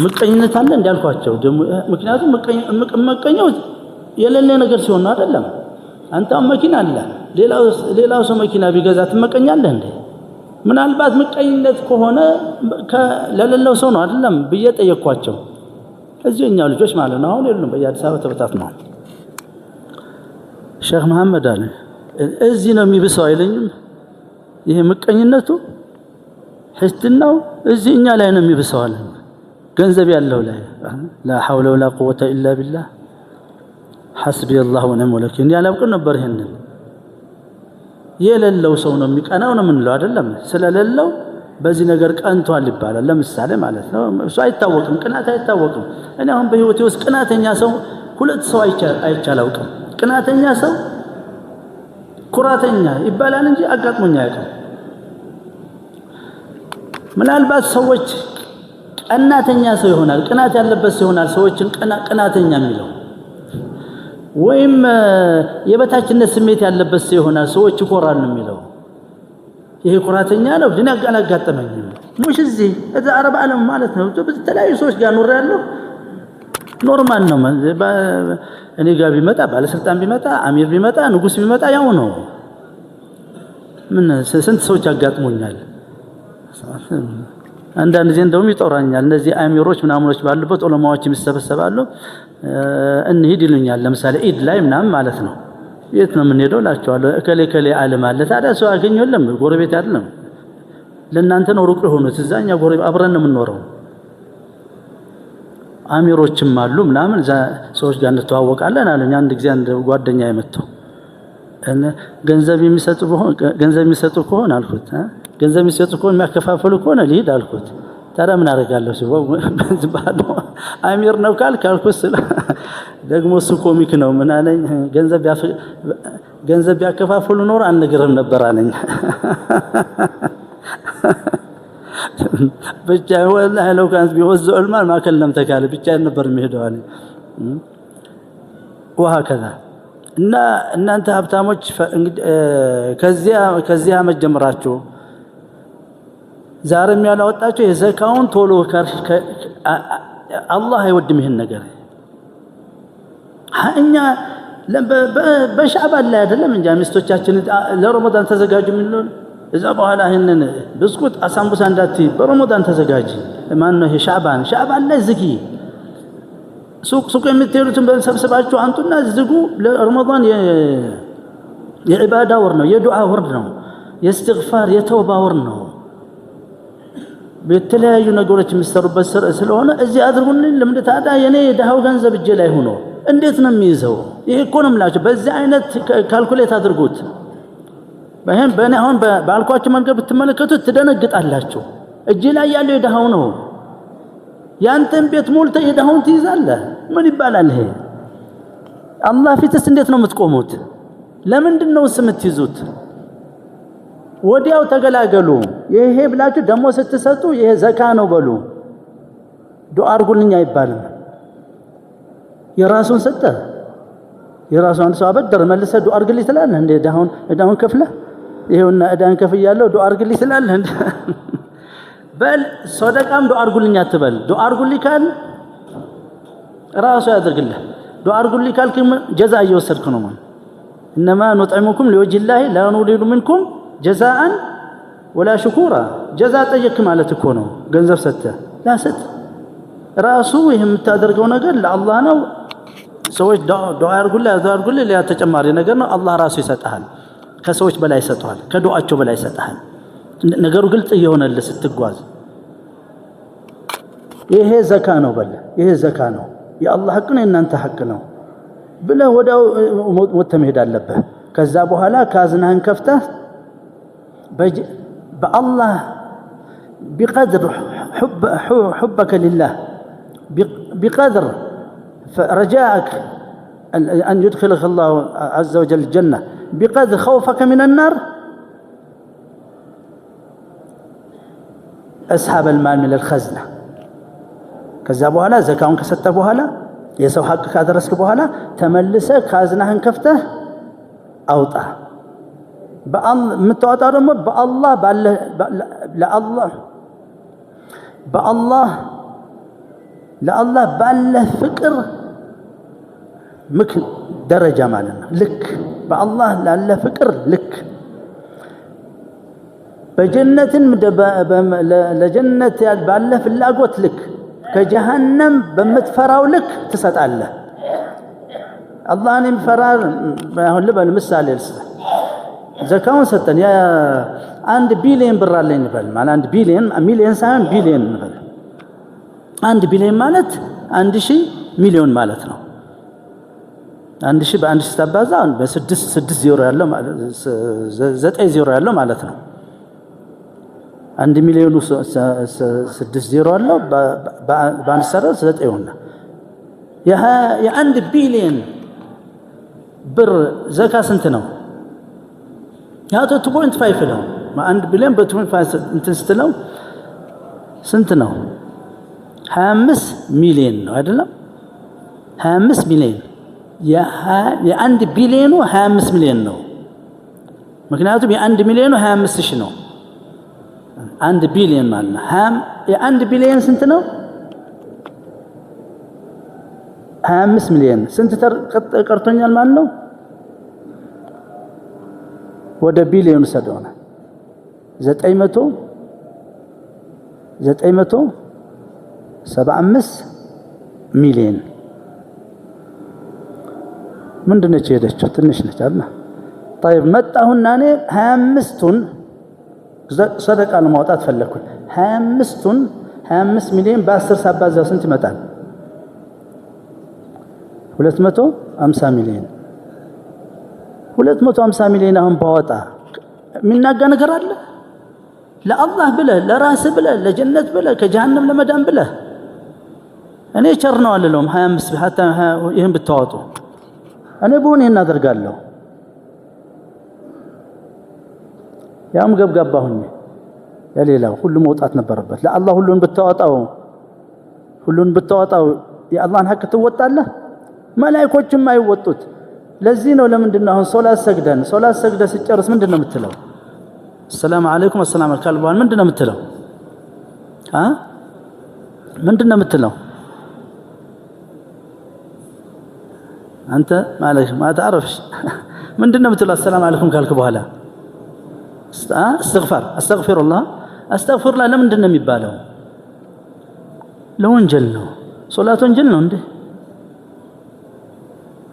ምቀኝነት አለ እንዳልኳቸው ደግሞ ምክንያቱም መቀኘው የሌለ ነገር ሲሆን ነው አይደለም አንተ መኪና አለ ሌላው ሰው መኪና ቢገዛ ትመቀኛለህ እንዴ ምናልባት ምቀኝነት ከሆነ ለሌላው ሰው ነው አይደለም ብዬ ጠየቅኳቸው እዚህኛው ልጆች ማለት ነው አሁን የሉም በየአዲስ አበባ ተበታትነዋል ሼክ መሐመድ አለ እዚህ ነው የሚብሰው አይለኝም ይሄ ምቀኝነቱ ህስትናው እዚህኛ ላይ ነው የሚብሰው አለ ገንዘብ ያለው ላይ لا حول ولا قوة إلا بالله حسبي الله ونعم الوكيل ያላውቅን ነበር ይሄንን የሌለው ሰው ነው የሚቀናው ነው ምንለው አይደለም ስለሌለው በዚህ ነገር ቀንቷል ይባላል ለምሳሌ ማለት ነው እሱ አይታወቅም ቅናት አይታወቅም እኔ አሁን በህይወቴ ውስጥ ቅናተኛ ሰው ሁለት ሰው አይቻላውቅም ቅናተኛ ሰው ኩራተኛ ይባላል እንጂ አጋጥሞኛ ያውቃል ምናልባት ሰዎች ቀናተኛ ሰው ይሆናል ቅናት ያለበት ሰው ይሆናል ሰዎችን ቅናተኛ የሚለው ወይም የበታችነት ስሜት ያለበት ሰው ይሆናል ሰዎች ይኮራሉ የሚለው ይሄ ኩራተኛ ነው ግን ያጋጠመኝ ሙሽ እዚህ እዛ አረብ ዓለም ማለት ነው በተለያዩ ሰዎች ጋር ኖር ያለው ኖርማል ነው እኔ ጋር ቢመጣ ባለስልጣን ቢመጣ አሚር ቢመጣ ንጉስ ቢመጣ ያው ነው ምን ስንት ሰዎች ያጋጥሙኛል አንዳንድ ጊዜ እንደውም ይጦራኛል እነዚህ አሚሮች ምናምኖች ባሉበት ዑለማዎች የሚሰበሰባሉ እንሂድ ይሉኛል ለምሳሌ ኢድ ላይ ምናምን ማለት ነው የት ነው ምን ሄደው ላቸዋለሁ ከሌ ዓለም አለ ታዲያ ሰው አገኘለም ጎረቤት አይደለም ለእናንተ ነው ሩቅ የሆኑት እዛኛ ጎረቤት አብረን ነው የምንኖረው አሚሮችም አሉ ምናምን ሰዎች ጋር እንተዋወቃለን አለኝ አንድ ጊዜ አንድ ጓደኛ የመጣው ገንዘብ የሚሰጡ ከሆነ አልኩት ገንዘብ የሚሰጡ ከሆነ የሚያከፋፍሉ ከሆነ ልሂድ አልኩት ታዲያ ምን አደርጋለሁ ሲባል አሚር ነው ካልኩት ደግሞ እሱ ኮሚክ ነው ምን አለኝ ገንዘብ ያከፋፍሉ ኖር አንግርም ነበር አለኝ ብቻ ወላሂ ለው ካንት ቢወዘው المال ما كلمتك አለ ብቻ ነበር የሚሄደው አለኝ وهكذا እና እናንተ ሀብታሞች ከዚያ መጀመራችሁ ዛሬም ያላወጣችሁ የዘካውን ቶሎ አላህ አይወድም ይሄን ነገር እኛ በሻዕባን ላይ አይደለም እንጂ ሚስቶቻችን ለረመዳን ተዘጋጁ የሚሉን እዛ በኋላ ይሄንን ብስኩት አሳምቡሳ እንዳትይ በረመዳን ተዘጋጂ ማን ነው ይሄ ሻዕባን ላይ ዝጊ ሱቅ የምትሄዱትን በሰብስባችሁ አንጡና ዝጉ ለረመዳን የዒባዳ ወር ነው የዱዓ ወር ነው የእስትግፋር የተውባ ወር ነው በተለያዩ ነገሮች የሚሰሩበት ስለሆነ እዚህ አድርጉልኝ ለምን ታዲያ የኔ የዳው ገንዘብ እጄ ላይ ሆኖ እንዴት ነው የሚይዘው ይሄ እኮ ነው የምላችሁ በዚህ አይነት ካልኩሌት አድርጉት በእኔ አሁን ባልኳችሁ መንገድ ብትመለከቱት ትደነግጣላችሁ እጄ ላይ ያለው የዳው ነው ያንተን ቤት ሞልተ የዳውን ትይዛለህ ምን ይባላል ይሄ አላህ ፊትስ እንዴት ነው የምትቆሙት ለምንድን ነው የምትይዙት ወዲያው ተገላገሉ ይሄ ብላችሁ ደሞ ስትሰጡ ይሄ ዘካ ነው በሉ ዱዓ አድርጉልኝ አይባልም የራሱን ሰጠ የራሱን ሰው አበደር መልሰ ዱዓ አድርግልኝ ትላለህ እንዴ ዳውን ከፍለ ይሄውና እዳን ከፍያለሁ ዱዓ አድርግልኝ ትላለህ እንዴ በል ሰደቃም ዱዓ አድርጉልኝ አትበል ዱዓ አድርጉልኝ ካል ራሱ ያደርግልህ ዱዓ አድርጉልኝ ካልክ ጀዛ እየወሰድክ ነው ማለት انما نطعمكم لوجه الله لا نريد منكم جزاء ولا شكورا جزاء ጠየቅ ማለት እኮ ነው ገንዘብ ሰጠ ያሰጥ ራሱ ይሄም የምታደርገው ነገር ለአላህ ነው ሰዎች ዱዓ አድርጉልኝ ያ ተጨማሪ ነገር ነው አላህ ራሱ ይሰጣል ከሰዎች በላይ ይሰጣል ከዱዓቸው በላይ ይሰጣል ነገሩ ግልጽ እየሆነልህ ስትጓዝ ይሄ ዘካ ነው በለ ይሄ ዘካ ነው የአላህ ሐቅ ነው እናንተ ሐቅ ነው ብለህ ወዳው ወተመሄድ አለበት ከዛ በኋላ ካዝናህን ከፍተህ بالله بقدر حبك لله بقدر رجاءك أن يدخلك الله عز وجل الجنة بقدر خوفك من النار أسحب المال من الخزنة كذا بوهلا زكاون كسته بوهلا يسو حقك أدرسك بوهلا تملسك خازنهن كفته أوطى متواضع بالله بالله ለአላህ ባለ ፍቅር ደረጃ ማለት ነው። ልክ በአላህ ላለ ፍቅር ልክ በጀነትን ለጀነት ባለ ፍላጎት ልክ ከጀሃነም በምትፈራው ልክ ትሰጣለህ። አላህን የሚፈራ አሁን ልበል ምሳሌ ዘካውን ሰጠን ያ 1 ቢሊዮን ብር አለኝ እንበል ማለት 1 ቢሊዮን ሚሊዮን ሳይሆን ቢሊዮን እንበል 1 ቢሊዮን ማለት 1000 ሚሊዮን ማለት ነው። 1000 በ1000 ሲታባዛ በ6 ዜሮ ያለው ማለት 9 ዜሮ ያለው ማለት ነው። 1 ሚሊዮኑ 6 ዜሮ አለው በአንድ ሰረዝ 9 ይሆናል። የ1 ቢሊዮን ብር ዘካ ስንት ነው? ያ 2.5 ነው። 1 ቢሊዮን በ2.5 እንትን ስትለው ስንት ነው? 25 ሚሊዮን ነው አይደለም? 25 ሚሊዮን የ1 ቢሊዮኑ 25 ሚሊዮን ነው። ምክንያቱም የ1 ሚሊዮኑ 25 ሺህ ነው። 1 ቢሊዮን ማለት ነው። የ1 ቢሊዮን ስንት ነው? 25 ሚሊዮን ስንት ቀርቶኛል ማለት ነው? ወደ ቢሊዮን ሰደውና 975 ሚሊዮን ምንድነች ሄደችው? ትንሽ ነች አይደል? طيب መጣሁና እኔ 25ቱን ሰደቃ ለማውጣት ፈለኩኝ። 25 ሚሊዮን በ10 ሳባዛው ስንት ይመጣል? 250 ሚሊዮን 250 ሚሊዮን አሁን ባወጣ የሚናጋ ነገር አለ? ለአላህ ብለህ ለራስህ ብለህ ለጀነት ብለህ ከጀሃነም ለመዳን ብለህ እኔ ቸር ነው አልለውም። 25 hatta ይሄን ብታወጡ እኔ ብሆን ይሄን አደርጋለሁ። ያም ገብጋባሁኝ ለሌላው ሁሉ መውጣት ነበረበት። ለአላህ ሁሉን ብታወጣው የአላህን ሐቅ ትወጣለህ። መላእክቶችም አይወጡት። ለዚህ ነው ለምንድነው አሁን ሶላት ሰግደ ሲጨርስ ምንድነው የምትለው? ሰላም አለይኩም ወሰላም አልካልባን ምንድነው የምትለው? ምንድነው የምትለው? አንተ ማለት ما تعرفش ምንድነው የምትለው? ሰላም አለይኩም ካልክ በኋላ አስተግፊሩላህ ለምንድን ነው የሚባለው? ለወንጀል ነው። ሶላት ወንጀል ነው እንዴ?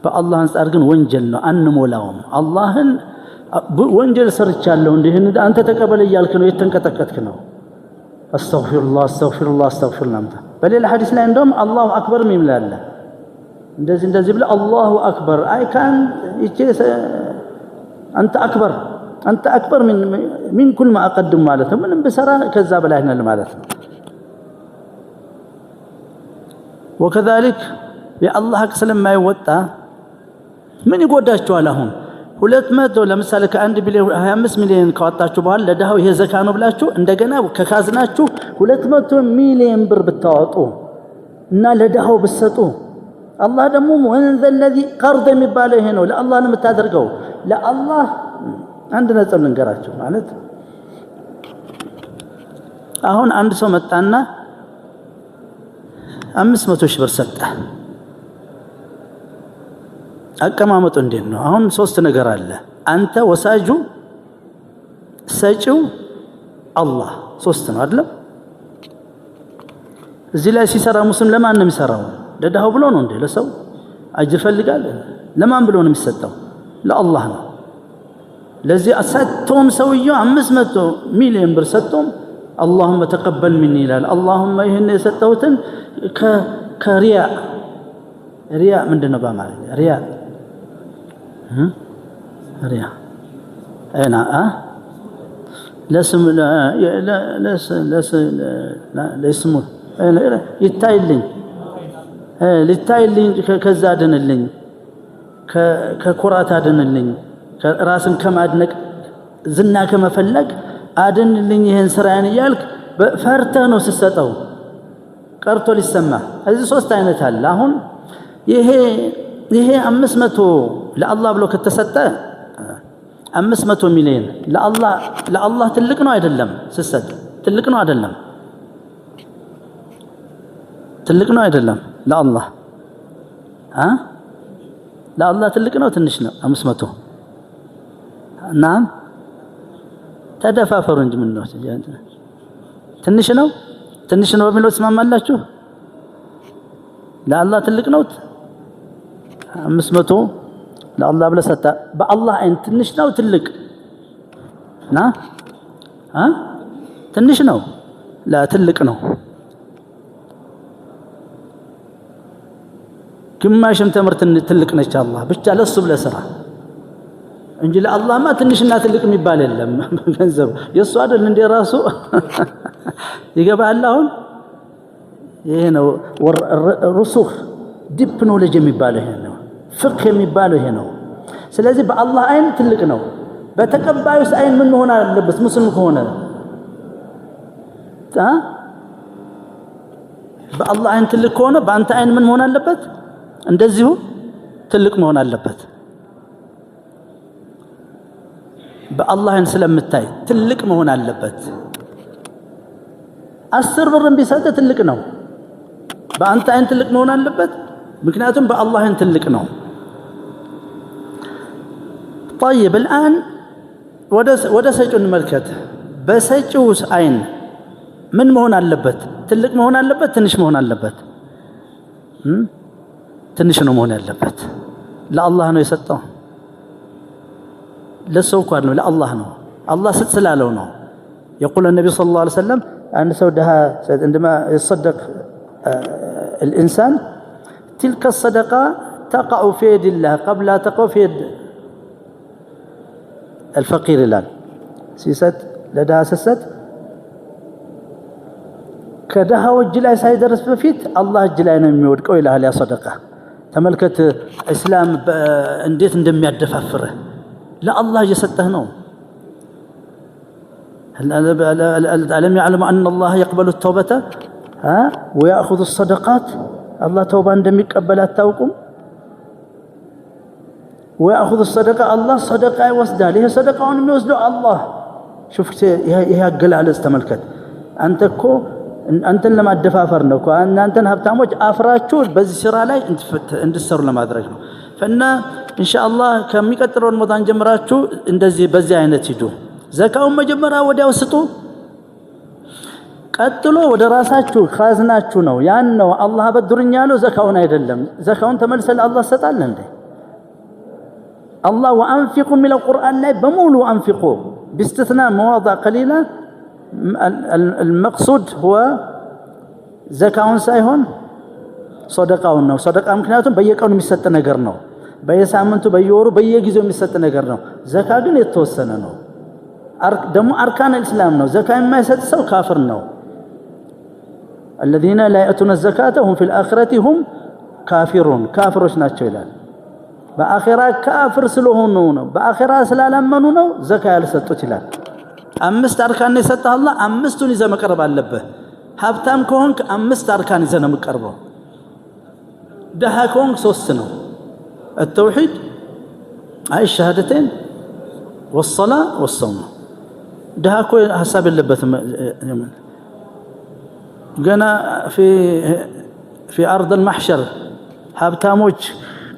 በአላህ አንፃር ግን ወንጀል ነው። አንሞላውም። አላህን ወንጀል ሰርቻለሁ እንዴ አንተ ተቀበል እያልክ ነው የተንቀጠቀጥክ ነው። አስተግፊሩላህ በሌላ ሐዲስ ላይ እንደውም አላሁ አክበር የሚምላል እንደዚህ ብለ አላሁ አክበር አይካን አንተ አክበር من كل ما اقدم ማለት ነው። ምንም በሰራ ከዛ በላይ ነን ማለት ነው። وكذلك የአላህ ሐቅ ስለማይወጣ ምን ይጎዳችኋል? አሁን 200 ለምሳሌ ከ1 ቢሊዮን 25 ሚሊዮን ካወጣችሁ በኋላ ለዳው ይሄ ዘካ ነው ብላችሁ እንደገና ከካዝናችሁ 200 ሚሊዮን ብር ብታወጡ እና ለዳው ብትሰጡ አላህ ደግሞ ወንዘ الذي قرض የሚባለው ይሄ ነው። ለአላህ ነው የምታደርገው። ለአላህ አንድ ነጥብ ልንገራችሁ ማለት አሁን አንድ ሰው መጣና 500 ሺህ ብር ሰጠ። አቀማመጡ እንዴት ነው? አሁን 3 ነገር አለ። አንተ ወሳጁ፣ ሰጪው፣ አላህ 3 ነው አይደል? እዚህ ላይ ሲሰራ ሙስሊም ለማን ነው የሚሰራው? ለዳው ብሎ ነው እንዴ? ለሰው አጅር ፈልጋል? ለማን ብሎ ነው የሚሰጠው? ለአላህ ነው። ለዚህ ሰጥቶም ሰውየው 500 ሚሊዮን ብር ሰጥቶም اللهم تقبل مني ይላል። اللهم ይሄን የሰጠሁትን ከሪያ ምንድነው በአማርኛ ሪያ አይና ለስሙ ይታይልኝ ከዛ አድንልኝ፣ ከኩራት አድንልኝ፣ ራስን ከማድነቅ ዝና ከመፈለግ አድንልኝ ይሄን ስራዬን እያልክ ፈርተህ ነው ስትሰጠው ቀርቶ ሊሰማ። እዚህ 3 አይነት አለ። አሁን ይሄ 500 ለአላህ ብሎ ከተሰጠ 500 ሚሊዮን ለአላህ ትልቅ ነው አይደለም? ስትሰጥ ትልቅ ነው አይደለም? ትልቅ ነው አይደለም ለአላህ ለአላህ ትልቅ ነው ትንሽ ነው 500 ናም ተደፋፈሩ እንጂ ምን ነው ትንሽ ነው በሚለው ተስማማላችሁ ለአላህ ትልቅ ነው 500 ለአላህ ብለህ ሰጣ በአላህ አይን ትንሽ ነው ትልቅ ትንሽ ነው لا ትልቅ ነው ግማሽም ተምርት ትልቅ ነች አላህ ብቻ ለሱ ብለህ ስራ እንጂ ለአላህማ ትንሽና ትልቅ የሚባል የለም ገንዘብ የሱ አይደል እንደ ራሱ ይገባል አሁን ይሄ ነው ሩሱኽ ዲፕ ኖሌጅ የሚባለው ይሄ ነው ፍቅህ የሚባለው ይሄ ነው ስለዚህ በአላህ አይን ትልቅ ነው በተቀባዩስ አይን ምን ሆነ አለበት ሙስሊም ከሆነ በአላህ አይን ትልቅ ከሆነ በአንተ አይን ምን መሆን አለበት እንደዚሁ ትልቅ መሆን አለበት በአላህ አይን ስለምታይ ትልቅ መሆን አለበት 10 ብርም ቢሰጥ ትልቅ ነው በአንተ አይን ትልቅ መሆን አለበት ምክንያቱም በአላህ አይን ትልቅ ነው طيب الآن ወደ ሰጪው እንመልከት በሰጪውስ አይን ምን መሆን አለበት ትልቅ መሆን አለበት ትንሽ መሆን አለበት ትንሽ ነው መሆን ያለበት ለአላህ ነው የሰጠው ለሰው እንኳን ነው ለአላህ ነው አላህ ስላለው ነው يقول النبي صلى الله عليه وسلم أن سودها عندما يصدق الإنسان تلك الصدقة تقع في يد الله قبل لا تقع في يد الفقير الآن سيست لدها سست كدها وجلاي سايدرس بفيت الله جلاي ነው የሚወድቀው ይላል ያ ሰደቃ ተመልከት እስላም እንዴት እንደሚያደፋፍር ለአላህ እየሰጠህ ነው ألم يعلم أن الله يقبل التوبة ويأخذ الصدقات الله توبة እንደሚቀበል አታውቁም ويأخذ الصدقة الله صدقة يوسدها ليه صدقة የሚወስደው الله شفت ይሄ አገላለጽ ተመልከት አንተ እኮ አንተን ለማደፋፈር ነው እኮ እናንተን ሀብታሞች አፍራችሁ በዚህ ስራ ላይ እንድትሰሩ ለማድረግ ነው ፈና ኢንሻአላህ ከሚቀጥለው ረመዳን ጀምራችሁ እንደዚህ በዚህ አይነት ሂዱ ዘካውን መጀመሪያ ወዲያው ስጡ ቀጥሎ ወደ ራሳችሁ ካዝናችሁ ነው ያን ነው አላህ በድሩኛ ያለው ዘካውን አይደለም ዘካውን ተመልሰል አላህ ሰጣል እንዴ الله وأنفقوا من القرآن لا بمولوا أنفقوا باستثناء مواضع قليلة المقصود هو زكاة سايهون صدقة ونو صدقة ممكناتهم بيكون مستة نجرنا بيسامنتو بيورو بيجيزو مستة نجرنا زكاة جن يتوسنا نو دم أركان الإسلام نو زكاة ما يستسو كافر نو الذين لا يأتون الزكاة هم في الآخرة هم كافرون كافروش ناتشيلان በአኺራ ካፍር ስለሆኑ ነው በአኺራ ስላላመኑ ነው ዘካ ያልሰጡት ይላል አምስት አርካን የሰጠህ አላህ አምስቱን ይዘህ መቅረብ አለብህ ሀብታም ከሆንክ አምስት አርካን ይዘህ ነው የምትቀርበው ደሃ ከሆንክ 3 ነው التوحيد አይ ሸሃደተን والصلاه والصوم ደሃ እኮ ሐሳብ የለበትም ገና في ارض المحشر ሀብታሞች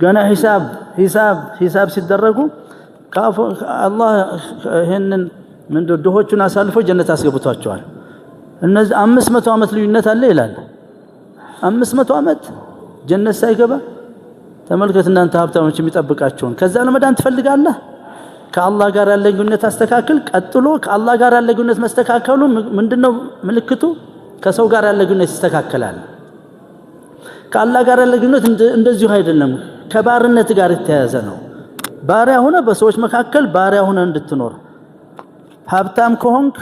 ገና ሂሳብ ሲደረጉ አላህ ይሄንን ምን ድሆቹን አሳልፎ ጀነት አስገብቷቸዋል እነዚህ 500 አመት ልዩነት አለ ይላል 500 አመት ጀነት ሳይገባ ተመልከት እናንተ ሀብታሞች የሚጠብቃቸውን ከዛ ለመዳን ትፈልጋለህ ከአላህ ጋር ያለ ግንኙነት አስተካክል ቀጥሎ ከአላህ ጋር ያለ ግንኙነት መስተካከሉ ምንድነው ምልክቱ ከሰው ጋር ያለ ግንኙነት ይስተካከላል ከአላህ ጋር ያለ ግንኙነት እንደዚሁ አይደለም ከባርነት ጋር የተያያዘ ነው ባሪያ ሆነ በሰዎች መካከል ባሪያ ሆነ እንድትኖር ሀብታም ከሆንክ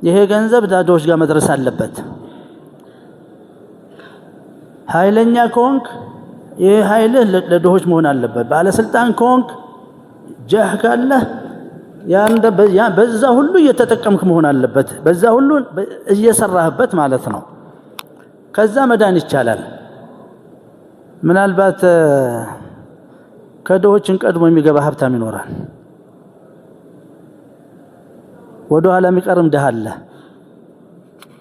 ይሄ ገንዘብ ዳዶች ጋር መድረስ አለበት ኃይለኛ ከሆንክ ይሄ ኃይልህ ለድሆች መሆን አለበት ባለስልጣን ከሆንክ ጃህ ካለ በዛ ሁሉ እየተጠቀምክ መሆን አለበት በዛ ሁሉ እየሰራህበት ማለት ነው ከዛ መዳን ይቻላል ምናልባት ከድሆችን ቀድሞ የሚገባ ሀብታም ይኖራል ወደ ኋላ የሚቀርም ድሃ አለ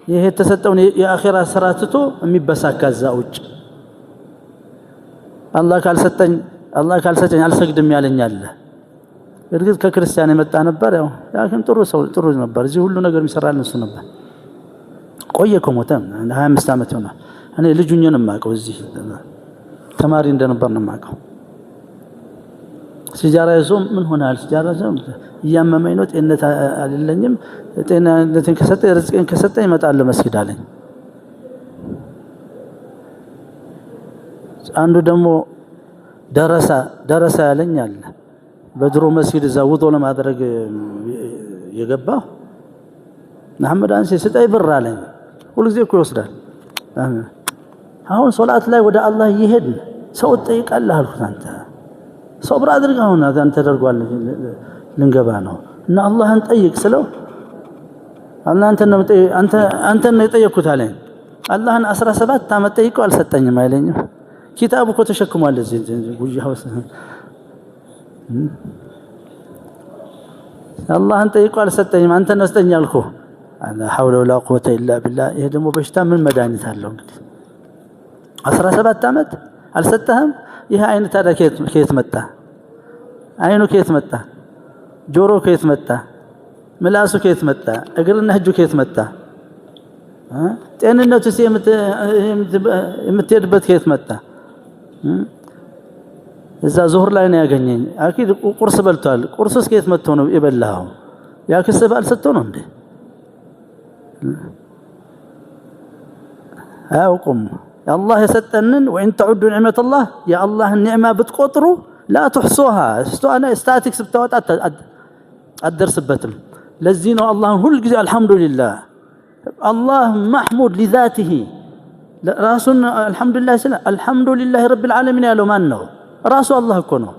ይሄ የተሰጠውን የአኺራ ስራ ትቶ የሚበሳካ እዛ ውጭ አላህ ካልሰጠኝ አልሰግድም ያለኝ አለ። እርግጥ ከክርስቲያን የመጣ ነበር ያው ያክን ጥሩ ነበር። እዚህ ሁሉ ነገር የሚሰራልን እሱ ነበር። ቆየ ከሞተ 25 ዓመት ይሆናል። እኔ ልጁን ነው የማውቀው እዚህ ተማሪ እንደነበር ነው የማውቀው። ሲጃራ ይዞ ምን ሆናል ሲጃራ ይዞ እያመመኝ ነው ጤንነት አይደለኝም ጤንነትን ከሰጠኝ ርዝቄን ከሰጠኝ እመጣለሁ መስጊድ አለኝ። አንዱ ደግሞ ደረሳ ያለኝ አለ። በድሮ መስጊድ እዛ ውዶ ለማድረግ የገባው መሐመድ አንሴ ስጠይ ብር አለኝ። ሁሉ ጊዜ እኮ ይወስዳል። አሁን ሶላት ላይ ወደ አላህ እየሄድን ሰው ጠይቃለህ አልኩት። አንተ ሶብር አድርግ አሁን አንተ ተደርጓል ልንገባ ነው እና አላህን ጠይቅ ስለው አንተ ነው የጠየቅኩት አለኝ። አላህን 17 ዓመት ጠይቀው አልሰጠኝም አይለኝም። ኪታቡ እኮ ተሸክሟል እዚህ ጉጃው አላህን ጠይቀው አልሰጠኝም አንተ ነው ስጠኝ አልኩህ። አላ ሐውለ ወላ ቁወተ ኢላ ቢላህ። ይሄ ደግሞ በሽታ ምን መድኃኒት አለው እንግዲህ 17 ዓመት አልሰጠህም። ይሄ አይን ታዲያ ከየት መጣ? አይኑ ከየት መጣ? ጆሮ ከየት መጣ? ምላሱ ከየት መጣ? እግርና እጁ ከየት መጣ? ጤንነቱስ የምትሄድበት ከየት መጣ? እዛ ዙህር ላይ ነው ያገኘኝ። አኪድ ቁርስ በልቷል። ቁርስስ ከየት መጥቶ ነው የበላኸው? ያ ክስብ አልሰጠው ነው እንዴ? አያውቁም። አላህ የሰጠንን ወይን ተዑዱ ኒዕመተ አላህ የአላህን ኒዕማ ብትቆጥሩ ላ ትሕሱሃ ስታቲክስ ብታወጣ አትደርስበትም። ለዚህ ነው አላህን ሁል ጊዜ አልሐምዱሊላህ አላህ ማሕሙድ ሊዛቲሂ ራሱን አልሐምዱሊላህ ስለ አልሐምዱሊላህ ረብል ዓለሚን ያለው ማን ነው? ራሱ አላህ እኮ ነው።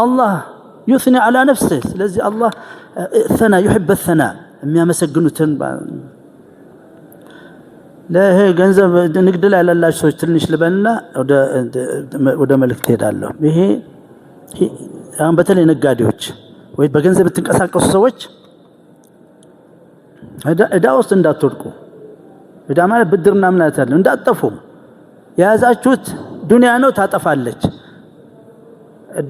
አላህ ዩስኒ ዐላ ነፍሲህ። ስለዚህ አላህ ሰና ዩሕብ ሰና የሚያመሰግኑትን ለህ ገንዘብ ንግድ ላይ ያላላችሁ ሰዎች ትንሽ ልበልና ወደ መልእክት ሄዳለሁ። ይሄ አሁን በተለይ ነጋዴዎች ወይ በገንዘብ የምትንቀሳቀሱ ሰዎች እዳ ውስጥ እንዳትወድቁ። እዳ ማለት ብድርና ምናምን አይደለም። እንዳትጠፉ። የያዛችሁት ዱንያ ነው፣ ታጠፋለች።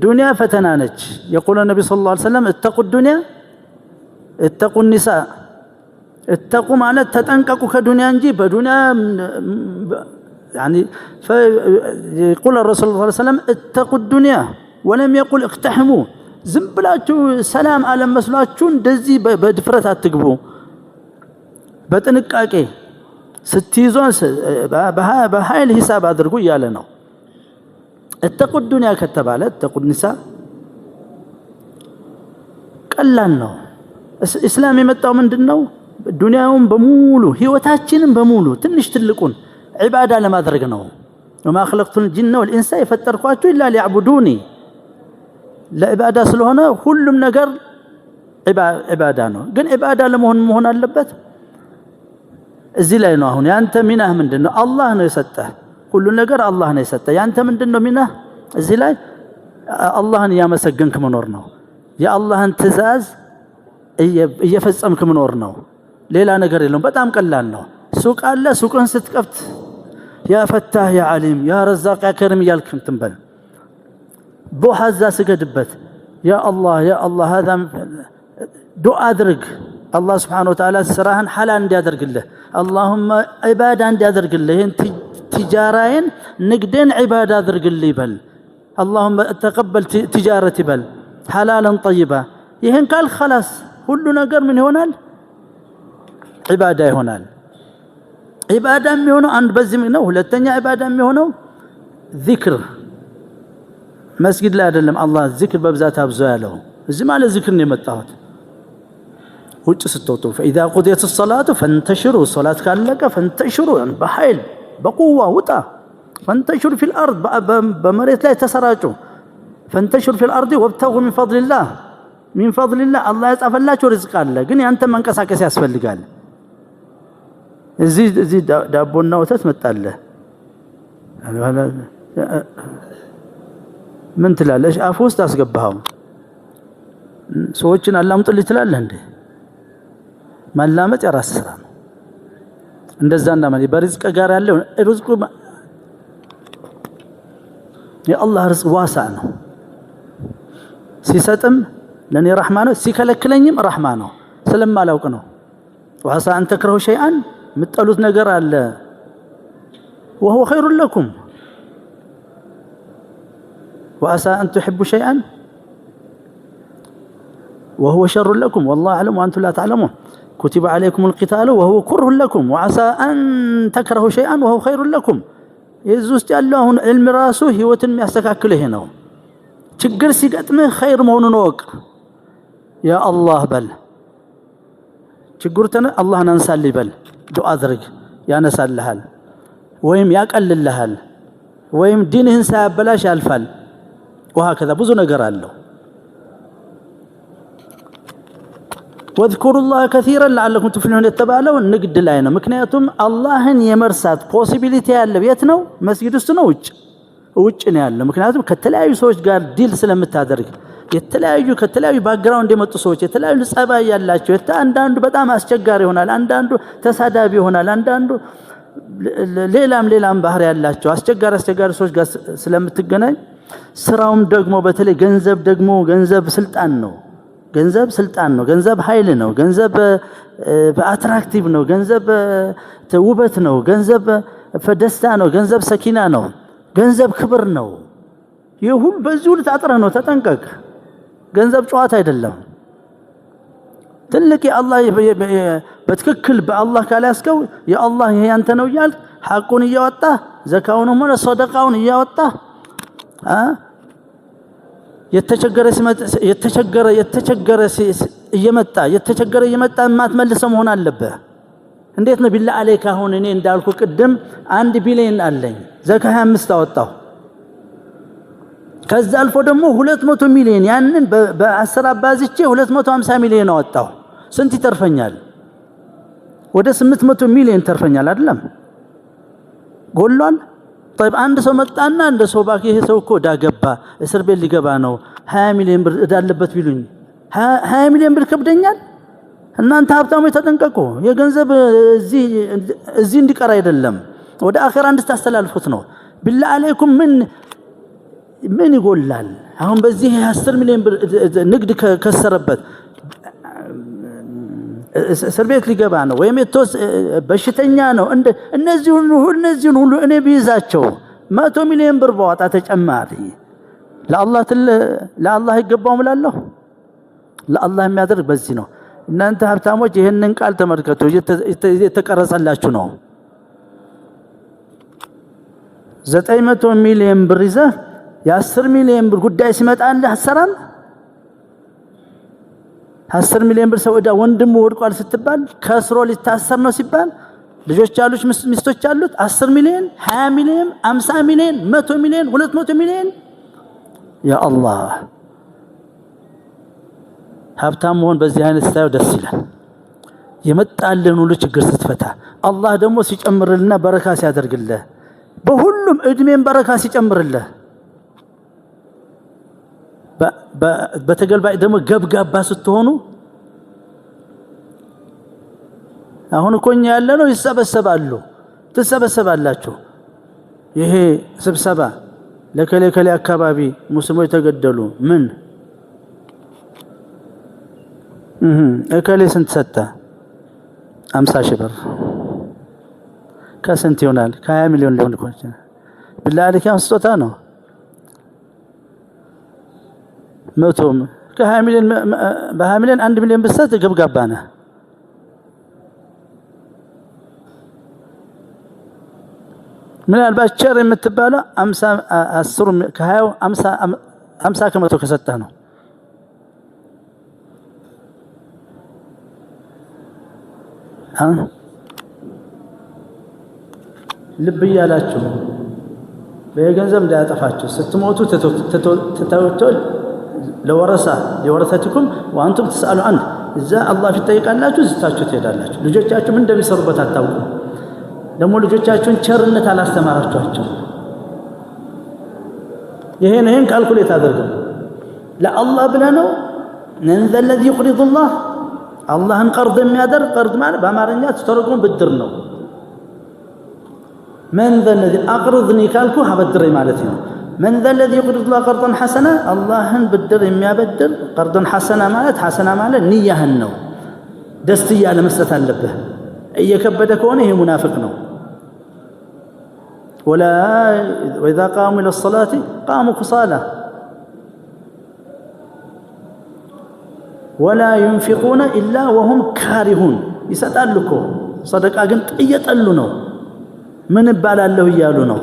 ዱንያ ፈተና ነች። የቁል ነብዩ ሰለላሁ ዐለይሂ ወሰለም እተቁ ዱንያ እተቁ ኒሳ እተቁ ማለት ተጠንቀቁ ከዱንያ እንጂ በዱንያ يعني يقول الرسول صلى الله عليه وسلم اتقوا الدنيا ولم يقل اقتحموا ዝም ብላችሁ ሰላም አለም መስሏችሁ እንደዚህ በድፍረት አትግቡ። በጥንቃቄ ስትይዞን በኃይል ሂሳብ አድርጉ እያለ ነው። اتقوا الدنيا ከተባለ اتقوا النساء ቀላል ነው። እስላም የመጣው ምንድነው? ዱንያውን በሙሉ ህይወታችንን በሙሉ ትንሽ ትልቁን ዒባዳ ለማድረግ ነው። وما خلقت الجن والانس የፈጠርኳችሁ ኢላ ሊዕቡዱኒ ለዒባዳ ስለሆነ ሁሉም ነገር ዒባዳ ነው። ግን ዒባዳ ለመሆን አለበት። እዚህ ላይ ነው አሁን ያንተ ሚናህ ምንድነው? አላህ ነው የሰጠህ ሁሉ ነገር አላህ ነው የሰጠህ። ያንተ ምንድነው ሚናህ? እዚህ ላይ አላህን ያመሰገንክ መኖር ነው። የአላህን ትእዛዝ እየፈጸምክ መኖር ነው። ሌላ ነገር የለውም። በጣም ቀላል ነው። ሱቅ አለ፣ ሱቅን ስትከፍት ያ ፈታህ ያ ዓሊም ያ ረዛቅ ያ ከሪም እያልክ ትንበል። ዱዓ እዛ ስገድበት ያ አላህ هذا ዱዓ አድርግ። አላህ ስብሓነሁ ወተዓላ ስራህን ሐላል እንዲያደርግልህ اللهم ዒባዳ እንዲያደርግልህ ይህን ቲጃራዬን ንግዴን ዒባዳ አድርግልህ ይበል። اللهم ተቀበል ቲጃረት ይበል ሐላለን ጠይባ። ይህን ካልክ خلاص ሁሉ ነገር ምን ይሆናል? ዒባዳ ይሆናል። ዒባዳ የሚሆነው አንድ በዚህ ነው። ሁለተኛ ዒባዳ የሚሆነው ዚክር መስጊድ ላይ አይደለም። አላህ ዚክር በብዛት አብዙ ያለው እዚህ ማለት ዚክር ነው የመጣሁት። ውጭ ስትወጡ فإذا قضيت الصلاة فانتشروا ሶላት ካለቀ فانتشروا በኃይል በቁዋ ውጣ። فانتشروا في الأرض በመሬት ላይ ተሰራጩ። فانتشروا في الأرض وابتغوا من فضل الله አላህ ያጻፈላችሁ ርዝቅ አለ። ግን ያንተ መንቀሳቀስ ያስፈልጋል። እዚህ ዳቦና ወተት መጣለህ ምን ትላለህ? አፍ ውስጥ አስገባኸው ሰዎችን አላምጥልህ ትላለህ እንዴ? ማላመጥ የራስ ስራ ነው። እንደዛ እንደማለት በርዝቅ ጋር ያለው ርዝቁ የአላህ ርዝቅ ዋሳ ነው። ሲሰጥም ለኔ ረህማ ነው፣ ሲከለክለኝም ረህማ ነው። ስለማላውቅ ነው። ዋሳ አን ተክረሁ ሸይአን ምጠሉት ነገር አለ وهو خير لكم وعسى أن تحبوا شيئا وهو شر لكم والله أعلم وأنتم لا تعلمون كتب عليكم القتال وهو كره لكم وعسى أن تكرهوا شيئا وهو خير لكم يزوست الله علم راسه هيوتن يستكاكله هنا ችግር ሲገጥምህ ኸይር መሆኑን ወቅ ያ አላህ በል ችግሩን አላህን አንሳልኝ በል ዱዓ አድርግ ያነሳልሃል ወይም ያቀልልሃል ወይም ዲንህን ሳያበላሽ ያልፋል وهكذا ብዙ ነገር አለው واذكروا الله كثيرا لعلكم تفلحون የተባለው ንግድ ላይ ነው ምክንያቱም አላህን የመርሳት ፖሲቢሊቲ ያለው የት ነው መስጊድ ውስጥ ነው ውጭ ነው ያለው ምክንያቱም ከተለያዩ ሰዎች ጋር ዲል ስለምታደርግ ከተለያዩ ባክግራውንድ የመጡ ሰዎች የተለያዩ ጸባይ ያላቸው አንዳንዱ በጣም አስቸጋሪ ይሆናል አንዳንዱ ተሳዳቢ ይሆናል አንዳንዱ ሌላም ባህር ያላቸው አስቸጋሪ ሰዎች ጋር ስለምትገናኝ ስራውም ደግሞ በተለይ ገንዘብ ስልጣን ነው ገንዘብ ኃይል ነው ገንዘብ በአትራክቲቭ ነው ገንዘብ ውበት ነው ገንዘብ ፈደስታ ነው ገንዘብ ሰኪና ነው ገንዘብ ክብር ነው ይሁን በዚሁ ልታጥረህ ነው ተጠንቀቅ ገንዘብ ጨዋታ አይደለም ትልቅ የአላህ በትክክል በአላህ ካላስከው የአላህ ይሄ ያንተ ነው ይላል ሐቁን እያወጣ ዘካውንም ሆነ ሰደቃውን እያወጣ የተቸገረ እየመጣ ማትመልሰው መሆን አለበት እንዴት ነው ቢላ አለይካ አሁን እኔ እንዳልኩ ቅድም 1 ቢሊዮን አለኝ ዘካ 25 አወጣው ከዛ አልፎ ደግሞ 200 ሚሊዮን ያንን በ10 አባዝቼ 250 ሚሊዮን አወጣው ስንት ይተርፈኛል ወደ 800 ሚሊዮን ተርፈኛል አይደለም ጎሏል طيب አንድ ሰው መጣና እንደ ሰው ባክ ይሄ ሰው እኮ ዳገባ እስር ቤት ሊገባ ነው 20 ሚሊዮን ብር እዳለበት ቢሉኝ 20 ሚሊዮን ብር ከብደኛል እናንተ ሀብታሞች ተጠንቀቁ የገንዘብ እዚህ እንዲቀር አይደለም ወደ አኺራ እንድታስተላልፉት ነው ቢላ አለይኩም ምን ይጎላል አሁን በዚህ 10 ሚሊዮን ብር ንግድ ከሰረበት እስር ቤት ሊገባ ነው ወይም በሽተኛ ነው እነዚህን ሁሉ እኔ ቢይዛቸው 100 ሚሊዮን ብር ባወጣ ተጨማሪ ለአላህ ይገባው ማለት ለአላህ የሚያደርግ በዚህ ነው እናንተ ሀብታሞች ይሄንን ቃል ተመልከቱ የተቀረጸላችሁ ነው 900 ሚሊዮን ብር ይዘህ የ10 ሚሊዮን ብር ጉዳይ ሲመጣልህ አሰራም 10 ሚሊዮን ብር ሰው እዳ ወንድሙ ወድቋል ስትባል ከስሮ ሊታሰር ነው ሲባል ልጆች ያሉት ሚስቶች ያሉት 10 ሚሊዮን 20 ሚሊዮን 50 ሚሊዮን 100 ሚሊዮን 200 ሚሊዮን ያ አላህ ሀብታም መሆን በዚህ አይነት ስታዩ ደስ ይላል የመጣልን ሁሉ ችግር ስትፈታ አላህ ደግሞ ሲጨምርልና በረካ ሲያደርግልህ በሁሉም እድሜን በረካ ሲጨምርልህ በተገልባጭ ደግሞ ገብጋባ ስትሆኑ አሁን እኮኛ ያለ ነው ትሰበሰባላችሁ ይሄ ስብሰባ ለከለ አካባቢ ሙስሊሞች ተገደሉ ምን እከሌ ስንት ሰጠ 50 ሺህ ብር ከስንት ይሆናል ከ20 ሚሊዮን ሊሆን ይችላል بالله ስጦታ ነው መቶም ከ20 ሚሊዮን በ20 ሚሊዮን 1 ሚሊዮን ብሰጥ ገብጋባና ምን አልባቸር የምትባለው 50 10 ከ20 50 ከመቶ ከሰጠህ ነው ልብ ያላችሁ በገንዘብ እንዳያጠፋችሁ ስትሞቱ ተተውተል ለወረሰትኩም ወአንቱም ተسالوا عنه እዛ አላህ ይጠይቃላችሁ ዝታችሁ ትሄዳላችሁ ልጆቻችሁ ምን እንደሚሰሩበት አታውቁ ደግሞ ልጆቻችሁን ቸርነት አላስተማራችኋቸው ይሄን ካልኩሌት አድርገው ለአላህ ብለህ ነው ነንዘ الذي يقرض الله አላህን ቀርድ የሚያደርግ ቀርድ ማለት በአማርኛ ተተረጎም ብድር ነው من ذا الذي أقرضني كالكو هبدري مالتي من ذا الذي يقرض الله قرضا حسنا الله بدر يا بدر قرضا حسنا مالت نية النو دستي على مسألة اللبه أي كبدك ونه منافق نو ولا وإذا قاموا إلى الصلاة قاموا كصالة ولا ينفقون إلا وهم كارهون يسألكم صدق أجنت يتألونه من بال الله يالونه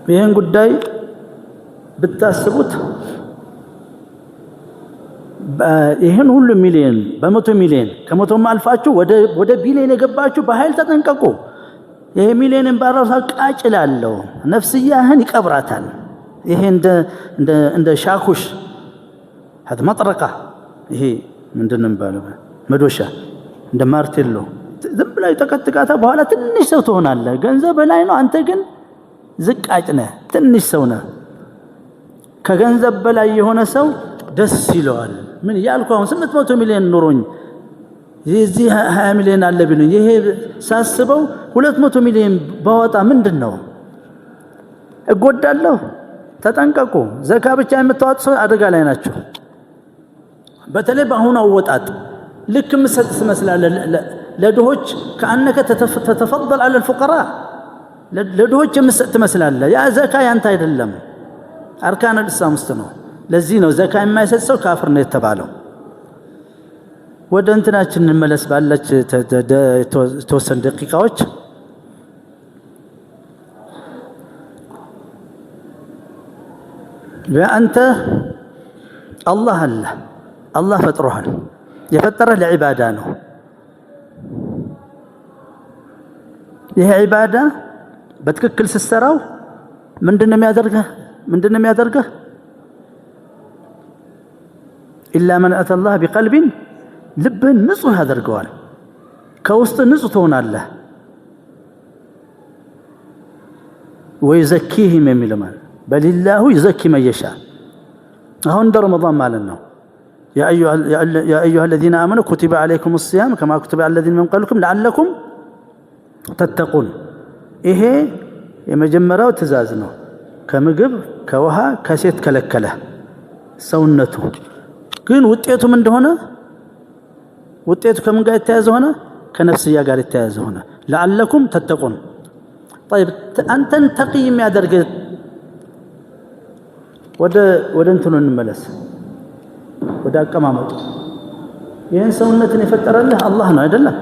بين قداي بالتاسبوت ይሄን ሁሉ ሚሊዮን በመቶ ሚሊዮን ከመቶም አልፋችሁ ወደ ቢሊዮን የገባችሁ በኃይል ተጠንቀቁ። ይሄ ሚሊዮንን ባራሳ ቃጭላለው ነፍስያህን ይቀብራታል። ይሄ እንደ ሻኩሽ هذا مطرقه ይሄ ምንድነው የሚባለው መዶሻ እንደ ማርቴሎ ዝም ብላ ይተከተካታ በኋላ ትንሽ ሰው ትሆናለህ። ገንዘብ ላይ ነው፣ አንተ ግን ዝቃጭ ነህ፣ ትንሽ ሰው ነህ። ከገንዘብ በላይ የሆነ ሰው ደስ ይለዋል። ምን ያልኩ አሁን 800 ሚሊዮን ኑሮኝ የዚህ 20 ሚሊዮን አለ ቢሉኝ ይሄ ሳስበው 200 ሚሊዮን ባወጣ ምንድነው እጎዳለሁ። ተጠንቀቁ። ዘካ ብቻ የምታወጡ ሰው አደጋ ላይ ናቸው። በተለይ በአሁኑ አወጣጥ ልክ ምሰጥ መስላለ ለድሆች ከአነከ ተተፈضل على الفقراء ለድሆች ምሰጥ መስላለ። ያ ዘካ ያንተ አይደለም፣ አርካን الاسلام ውስጥ ነው። ለዚህ ነው ዘካ የማይሰጥ ሰው ካፍር ነው የተባለው። ወደ እንትናችን እንመለስ ባለች ተወሰን ደቂቃዎች በአንተ አላህ ፈጥሮሃል። የፈጠረህ ለዒባዳ ነው። ይሄ ዒባዳ በትክክል ስትሰራው ምንድነው የሚያደርገህ? ኢላ መን አተላህ ቢቀልቢን ልብን ንጹህ ያደርገዋል። ከውስጥ ንጹህ ትሆናለህ። ወይዘኪህም የሚለው ማለት በሊላሁ ይዘኪ መየሻ። አሁን እንደ ረመዳን ማለት ነው። ያ አዩሃ الذين آمنوا كتب عليكم الصيام كما كتب على الذين من قبلكم لعلكم تتقون። ይሄ የመጀመሪያው ትእዛዝ ነው። ከምግብ ከውሃ ከሴት ከለከለ ሰውነቱ ግን ውጤቱ ምን እንደሆነ ውጤቱ ከምን ጋር የተያዘ ሆነ? ከነፍስያ ጋር የተያዘ ሆነ። لعلكم تتقون። طيب አንተን ተቂ የሚያደርግ ወደ እንትኑ እንመለስ፣ ወደ አቀማመጡ። ይህን ሰውነትን የፈጠረልህ አላህ ነው አይደለም?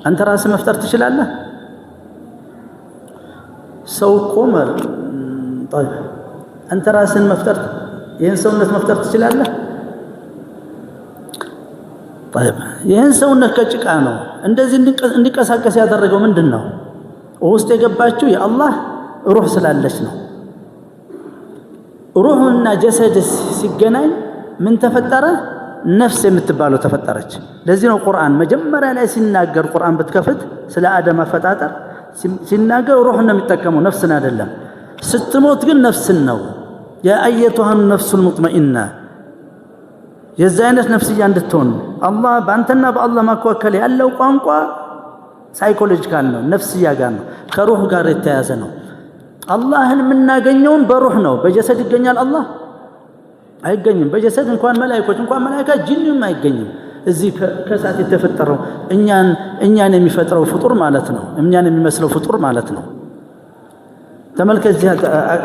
አንተ ራስህ መፍጠር ትችላለህ? ሰው ቆመር طيب አንተ ራስህን መፍጠር ይህን ሰውነት መፍጠር ትችላለህ? طيب ይህን ሰውነት ከጭቃ ነው እንደዚህ እንዲቀሳቀስ ያደረገው ምንድነው? ውስጥ የገባችው የአላህ ሩህ ስላለች ነው። ሩህና ጀሰድ ሲገናኝ ምን ተፈጠረ? ነፍስ የምትባለው ተፈጠረች። ለዚህ ነው ቁርአን መጀመሪያ ላይ ሲናገር ቁርአን ብትከፍት ስለ አደም አፈጣጠር ሲናገር ሩህን ነው የሚጠቀመው፣ ነፍስን አይደለም። ስትሞት ግን ነፍስን ነው። ያ አየቱሃ ነፍሱል ሙጥመኢና የዚህ አይነት ነፍስያ እንድትሆን አላህ በአንተና በአላህ መካከል ያለው ቋንቋ ሳይኮሎጂካል ነው፣ ነፍስያ ጋር ነው፣ ከሩህ ጋር የተያያዘ ነው። አላህን የምናገኘውን በሩህ ነው። በጀሰድ ይገኛል አላህ አይገኝም። በጀሰድ እንኳን መላእክት ጂንም አይገኝም። እዚህ ከሳት የተፈጠረው እኛን የሚፈጥረው ፍጡር ማለት ነው፣ እኛን የሚመስለው ፍጡር ማለት ነው። ተመልከት፣ እዚህ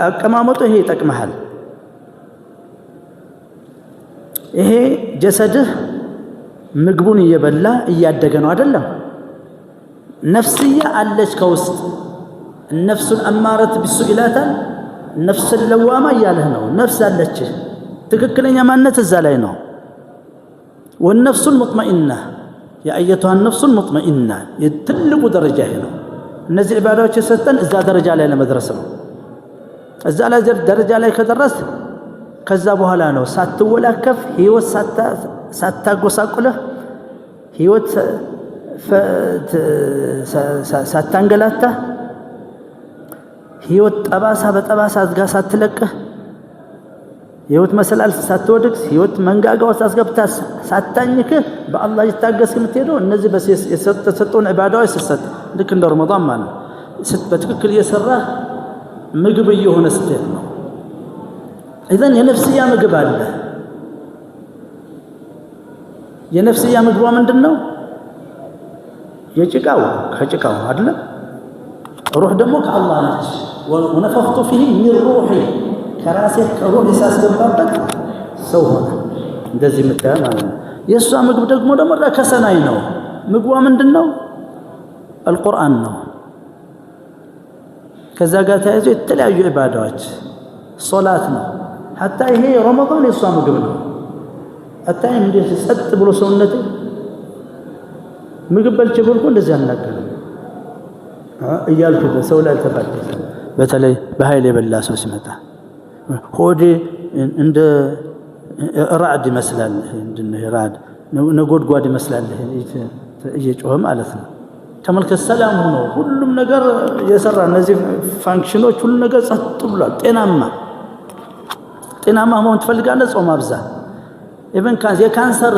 አቀማመጡ ይሄ ይጠቅመሃል። ይሄ ጀሰድህ ምግቡን እየበላ እያደገ ነው አይደለም? ነፍስያ አለች ከውስጥ ነፍሱን አማረት ቢሱ ይላታል። ነፍስን ለዋማ እያለህ ነው። ነፍስ አለች፣ ትክክለኛ ማንነት እዛ ላይ ነው። ወነፍሱል ሙጥመኢና የአየቱሃ ነፍሱል ሙጥመኢና የትልቁ ደረጃ ይሄ ነው። እነዚህ ኢባዳዎች የሰጠን እዛ ደረጃ ላይ ለመድረስ ነው። እዛ ላይ ደረጃ ላይ ከደረስ ከዛ በኋላ ነው ሳትወላከፍ ህይወት ሳታጎሳቁለህ ህይወት ሳታንገላታ ህይወት ጠባሳ በጠባሳ አድጋ ሳትለቅህ ህይወት መሰላል ሳትወድቅ ህይወት መንጋጋው ሳስገብታ ሳታኝክ በአላህ ይታገስክ የምትሄደው እነዚህ በስ የተሰጡን ዒባዳዎች ስትሰጥ ልክ እንደ ረመዳን ማለት በትክክል እየሰራህ ምግብ እየሆነ ስትሄድ ነው። ኢዘን የነፍስያ ምግብ አለ። የነፍስያ ምግቧ ምንድነው? የጭቃው ከጭቃው አይደለም። ሩህ ደግሞ ከአላህ ነች። ወነፈኽቱ ፊህ ሚን ሩሒ ከራሴ ከሩህ ሳስገባበት ሰው ሆነ። እንደዚህ የምታየው ማለት ነው። የእሷ ምግብ ደግሞ ከሰማይ ነው። ምግቧ ምንድነው? አልቁርአን ነው። ከዛ ጋር ተያይዞ የተለያዩ ዒባዳዎች ሶላት ነው። ሐታ ይሄ ረመዳን የእሷ ምግብ ነው። አታይም እንዴ ጸጥ ብሎ ሰውነቴ ምግብ በልቼ ብልኩ እንደዚህ አልናገርም እያልኩ ሰው ላይ ተፋጠሰ። በተለይ በኃይል የበላ ሰው ሲመጣ ሆዴ እንደ ራዕድ ይመስላል፣ እንደ ራዕድ ነጎድጓድ ይመስላል እየጮኸ ማለት ነው። ተመልከት፣ ሰላም ሆኖ ሁሉም ነገር የሰራ እነዚህ ፋንክሽኖች ሁሉ ነገር ጸጥ ብሏል። ጤናማ መሆን ትፈልጋለህ? ጾም አብዛ። ኢቨን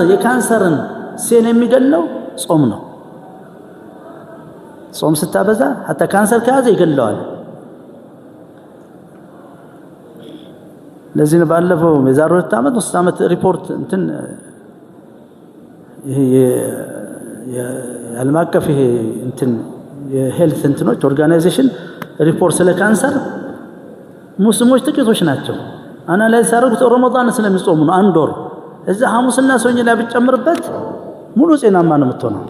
የካንሰርን ሴል የሚገለው ጾም ነው። ጾም ስታበዛ ሐታ ካንሰር ከያዘ ይገለዋል። ለዚህ ነው ባለፈው የዛሬ 2 ዓመት 3 ዓመት ሪፖርት እንትን ይሄ የዓለም አቀፍ ይሄ እንትን የሄልት እንትኖች ኦርጋናይዜሽን ሪፖርት ስለ ካንሰር ሙስሊሞች ጥቂቶች ናቸው አናላይዝ አደረጉት። ረመዳን ስለሚጾሙ ነው። 1 ወር እዛ ሐሙስና ሰኞ ላይ ብትጨምርበት ሙሉ ጤናማ ነው የምትሆነው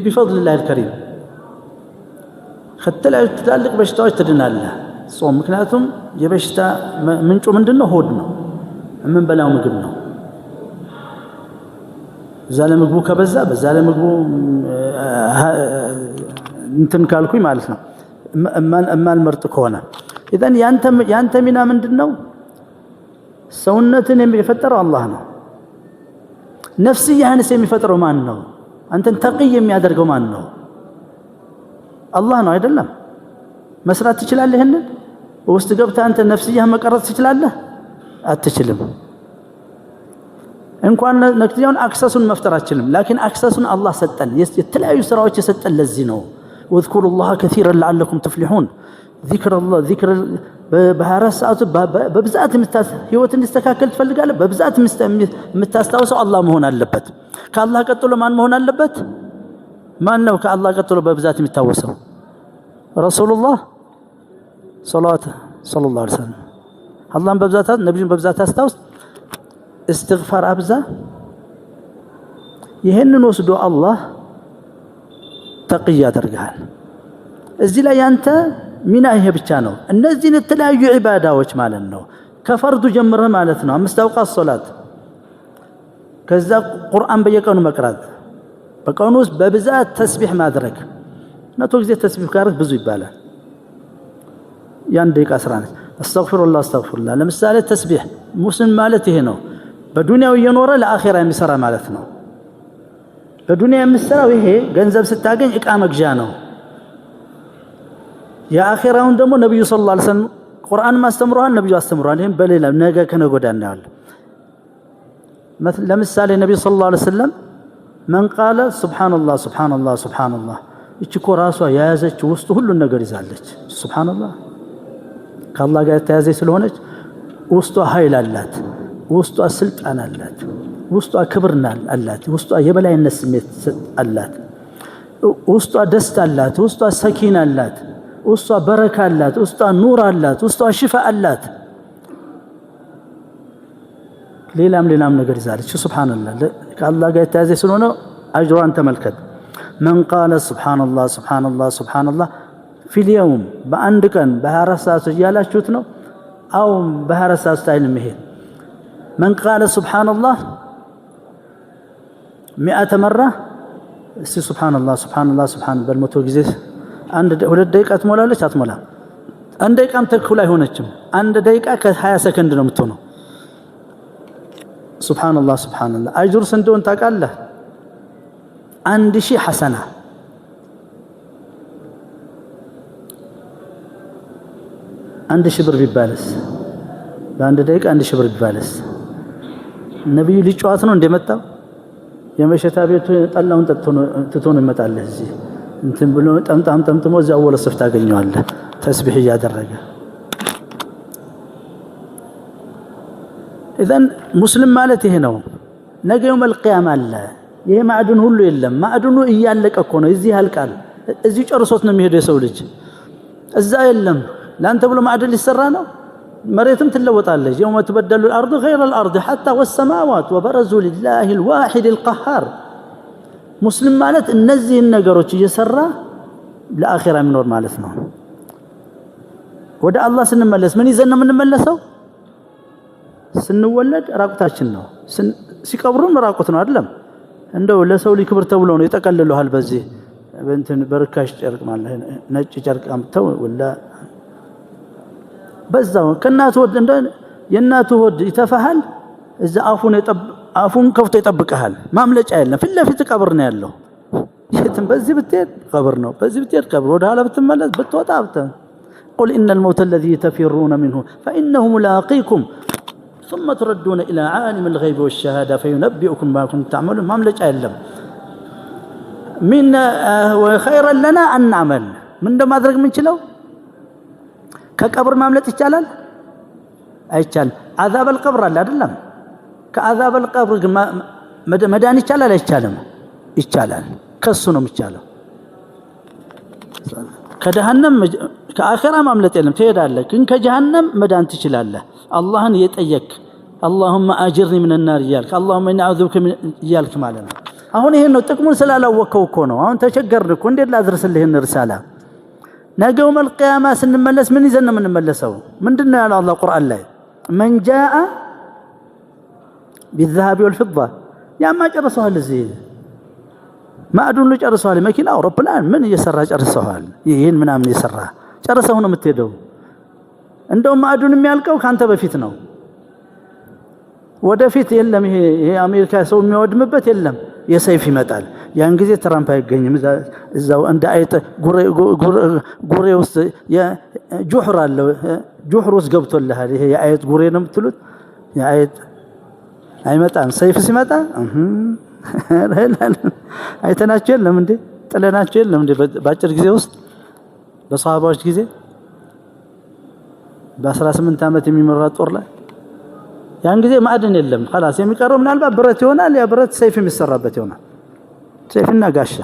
ቢፈድልላህ አልከሪም። ከተለያዩ ትላልቅ በሽታዎች ትድናለህ ጾም። ምክንያቱም የበሽታ ምንጩ ምንድነው? ሆድ ነው፣ የምንበላው ምግብ ነው። እዛ ለምግቡ ከበዛ በዛ ለምግቡ እንትን ካልኩኝ ማለት ነው እማልመርጥ ከሆነ ኢዘን ያንተ ሚና ምንድነው? ሰውነትን የፈጠረው አላህ ነው። ነፍስያህንስ የሚፈጥረው ማን ነው? አንተን ተቅይ የሚያደርገው ማን ነው? አላህ ነው አይደለም? መስራት ትችላለህ? ይሄንን ውስጥ ገብተህ አንተ ነፍስያህ መቀረጽ ትችላለህ? አትችልም። እንኳን ነክቲያውን አክሰሱን መፍጠር አትችልም። ላኪን አክሰሱን አላህ ሰጠን። የተለያዩ ስራዎች የሰጠን ለዚህ ነው። ወዝኩሩላህ ከሲረን ለዓለኩም ትፍሊሑን። ዚክር በ24 ሰዓቱ በብዛት ህይወት እንዲስተካከል ትፈልጋለህ? በብዛት የምታስታውሰው አላህ መሆን አለበት። ከአላህ ቀጥሎ ማን መሆን አለበት? ማን ነው ከአላህ ቀጥሎ በብዛት የሚታወሰው? ረሱሉላህ ሰለላሁ ዐለይሂ ወሰለም። አላህን በብዛት ነብዩን በብዛት አስታውስ። እስትግፋር አብዛ። ይሄንን ወስዶ አላህ ተቅይ ያደርጋል። እዚህ ላይ ያንተ ሚና ይሄ ብቻ ነው። እነዚህን የተለያዩ ዒባዳዎች ማለት ነው ከፈርዱ ጀምረህ ማለት ነው 5 አውቃት ሶላት፣ ከዛ ቁርአን በየቀኑ መቅራት፣ በቀኑ ውስጥ በብዛት ተስቢህ ማድረግ። 100 ጊዜ ተስቢህ ካረክ ብዙ ይባላል። ያን ደቂቃ ስራ ነች። አስተግፊሩላህ። ለምሳሌ ተስቢህ ሙስሊም ማለት ይሄ ነው። በዱንያው እየኖረ ለአኺራ የሚሰራ ማለት ነው። በዱንያ የምትሰራው ይሄ ገንዘብ ስታገኝ እቃ መግዣ ነው። የአኺራውን ደግሞ ነብዩ ሰለላሁ ዐለይሂ ወሰለም ቁርአን ማስተምሯል፣ ነብዩ አስተምሯል። ይሄን በሌላ ነገ ከነገ ወዲያ እናያለን። ለምሳሌ ነብዩ ሰለላሁ ዐለይሂ ወሰለም መን ቃለ ሱብሃንአላህ እቺ እኮ ራሷ የያዘች ውስጡ ሁሉን ነገር ይዛለች። ሱብሃንአላህ ከአላህ ጋር የተያዘች ስለሆነች ውስጧ ኃይል አላት፣ ውስጧ ስልጣን አላት፣ ውስጧ ክብር አላት፣ ውስጧ የበላይነት ስሜት አላት፣ ውስጧ ደስታ አላት፣ ውስጧ ሰኪና አላት፣ ውስጧ በረካ አላት፣ ውስጧ ኑር አላት፣ ውስጧ ሽፋ አላት። ሌላም ነገር ይዛለች። ሱብሃንአላህ ከአላህ ጋር የተያዘች ስለሆነ አጅሯን ተመልከት። መን ቃለ ሱብሃንአላህ ፊል የውም በአንድ ቀን በ24 ሰዓት እያላችሁት ነው። አው በ24 ሰዓት አይልም። ይሄ መን ቃለ ሱብሃንአላህ 100 መራ እስቲ ሱብሃንአላህ በመቶ ጊዜ 2 ደቂቃ ትሞላለች? አትሞላ። 1 ደቂቃም ተኩል አይሆነችም። 1 ደቂቃ ከ20 ሰከንድ ነው የምትሆነው። ሱብሃንአላህ አጅሩስ እንደሆነ ታውቃለህ? 1000 ሐሰና 1000 ብር ቢባልስ በአንድ ደቂቃ 1000 ብር ቢባልስ ነብዩ ሊጫወት ነው እንደመጣው የመሸታ ቤቱ ጠላውን ትቶ ነው ይመጣል እዚህ እንትን ብሎ ጠምጥሞ እዚያ ወለ ሰፍ ታገኘዋለህ ተስቢህ እያደረገ ኢዘን ሙስሊም ማለት ይሄ ነው ነገ የውም القيامه አለ ይሄ ማዕዱን ሁሉ የለም ማዕዱኑ እያለቀ እኮ ነው እዚህ ያልቃል እዚህ ጨርሶት ነው የሚሄደው የሰው ልጅ እዛ የለም ላንተ ብሎ ማዕዱን ሊሰራ ነው مريتم تلوطالج يوم تبدل الارض غير الارض حتى والسماوات وبرزوا لله الواحد القهار مسلم ማለት እነዚህን ነገሮች እየሰራ ለአኺራ የሚኖር ማለት ነው ወደ አላህ ስንመለስ ምን ይዘን ነው የምንመለሰው ስንወለድ ራቁታችን ነው ሲቀብሩን ራቁት ነው አይደለም እንደው ለሰው ሊክብር ተብሎ ነው ይጠቀልሉሃል በዚህ በእንትን በርካሽ ጨርቅ ማለት ነጭ ጨርቅ አምጥተው ወላ በዛው ከናቱ ወድ እንደ የናቱ ወድ ይተፋሃል እዛ አፉን ከፍቶ ይጠብቀሃል ማምለጫ የለም ፊት ለፊት ቀብር ነው ያለው የትም በዚህ ብትሄድ ቀብር ነው በዚህ ብትሄድ ቀብር ወደ ኋላ ብትመለስ ብትወጣ قل إن الموت الذي تفرون منه فإنه ملاقيكم ثم تردون إلى عالم الغيب والشهادة فينبئكم ما كنتم تعملون مملكة يلم من وخيرا لنا أن نعمل من دم أدرك من شلو كقبر مملكة يشالل أيشال عذاب القبر لا أدلم كعذاب القبر مدان يشالل يشالم يشالل كسنهم يشالل كجهنم كآخرة مملكة يلم تيدالك إن كجهنم مدان تشلله الله يتأيك اللهم أجرني من النار يالك اللهم إني أعوذ بك من يالك معلنا هون هنا تكمل سلالة وكوكونه هون تشجرك وندير لا أدرس له الرسالة نجوم القيامة سنملس من يزن من نملسه من دنا على الله القرآن لا من جاء بالذهب والفضة يا ما جرسوها للزين ما أدون له جرسوها لمكين أو رب الآن من يسرها جرسوها يهين من أمن يسرها جرسوه هنا متيدو عندهم ما أدون ميالكو كان تبى فتنه ወደፊት የለም ይሄ አሜሪካ ሰው የሚወድምበት የለም የሰይፍ ይመጣል ያን ጊዜ ትራምፕ አይገኝም እዛው እንደ አይጥ ጉሬ ውስጥ ጁህር አለ ጁህር ውስጥ ገብቶልሃል ይሄ የአይጥ ጉሬ ነው የምትሉት የአይጥ አይመጣም ሰይፍ ሲመጣ አይተናቸው የለም እንዴ ጥለናቸው የለም እንዴ ባጭር ጊዜ ውስጥ በሷሃባዎች ጊዜ በ18 ዓመት የሚመራ ጦር ላይ ያን ጊዜ ማዕድን የለም خلاص የሚቀረው ምናልባት ብረት ይሆናል ያ ብረት ሰይፍ የሚሰራበት ይሆናል ሰይፍና ጋሻ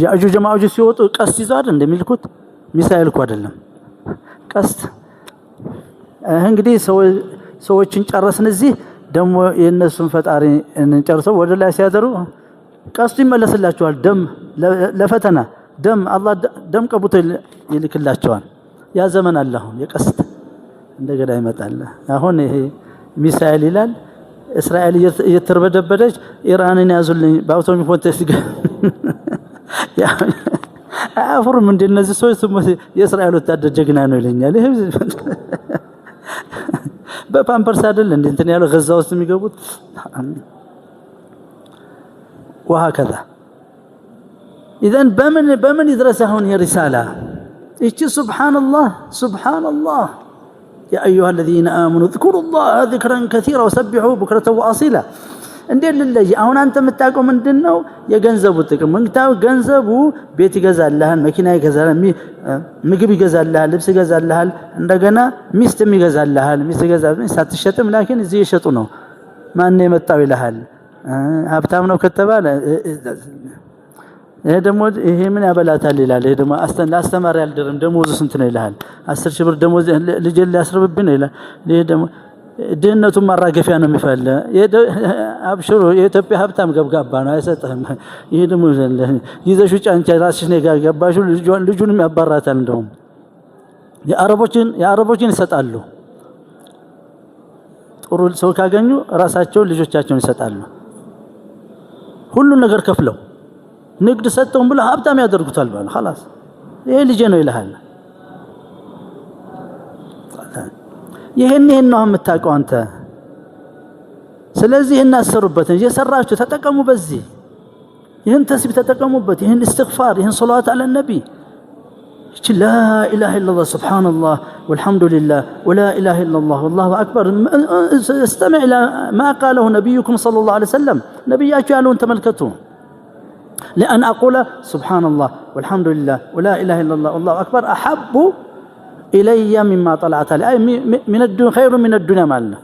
ያጁ ጀማዓቱ ሲወጡ ቀስት ይዛድ እንደሚልኩት ሚሳኤል እኮ አይደለም ቀስት እንግዲህ ሰዎችን ጨረስን እዚህ ደሞ የነሱን ፈጣሪ እንጨርሰው ወደ ላይ ሲያደሩ ቀስቱ ይመለስላቸዋል ደም ለፈተና ደም አላህ ደም ቀቡቶ ይልክላቸዋል ያ ዘመን አለ አሁን የቀስት እንደገና ይመጣል አሁን ይሄ ሚሳኤል ይላል እስራኤል እየተርበደበደች ኢራንን ያዙልኝ በአውቶሚ ኮንቴክስት ያ አፍሩም እንደነዚህ ሰዎች የእስራኤል ወታደር ጀግና ነው ይለኛል ይሄ በፓምፐርስ አይደል እንትን ያለው ጋዛ ውስጥ የሚገቡት وهكذا اذا بمن يدرس هون هي رساله ايش سبحان الله يا أيها الذين آمنوا اذكروا الله ذكرا كثيرا وسبحوا بكرة وأصيلا እንዴት ለለይ አሁን አንተ የምታውቀው ምንድነው የገንዘቡ ጥቅም እንግታው ገንዘቡ ቤት ይገዛልሃል መኪና ይገዛልሃል ምግብ ይገዛልሃል ልብስ ይገዛልሃል እንደገና ሚስት ይገዛልሃል ሚስት ይገዛልሃል ሳትሸጥም ላኪን እዚህ ይሸጡ ነው ማን የመጣው ይልሃል ሀብታም ነው ከተባለ ይሄ ደሞ ይሄ ምን ያበላታል ይላል ይሄ ደሞ አስተማሪ ያልደረም ደሞዙ ስንት ነው ይልሃል 10000 ብር ደሞዝ ልጅ ሊያስርብብኝ ነው ይላል ይሄ ደሞ ድህነቱን ማራገፊያ ነው የሚፈለ አብሽሩ የኢትዮጵያ ሀብታም ገብጋባ ነው አይሰጥህም ይሄ ደሞ ይዘሽ ጫንቻ ራስሽ ነው ገባሹ ልጁንም ያባራታል እንደውም የአረቦችን ይሰጣሉ ጥሩ ሰው ካገኙ ራሳቸው ልጆቻቸውን ይሰጣሉ ሁሉ ነገር ከፍለው ንግድ ሰጥተው ብለ ሀብታም ያደርጉታል ባለ خلاص ይሄ ልጅ ነው ይልሃል ይሄን ነው የምታውቀው አንተ ስለዚህ እናሰሩበት እየሰራችሁ ተጠቀሙ በዚህ ይሄን ተስቢህ ተጠቀሙበት ይሄን استغفار ይሄን ሶላዋት አለ ነብይ لا إله إلا الله سبحان الله والحمد لله ولا إله إلا الله والله أكبر. استمع إلى ما قاله نبيكم صلى الله عليه وسلم. نبياتك قالوا أنت ملكته لأن أقول سبحان الله والحمد لله ولا إله إلا الله والله أكبر أحب إلي مما طلعت عليه من الدنيا خير من الدنيا مالنا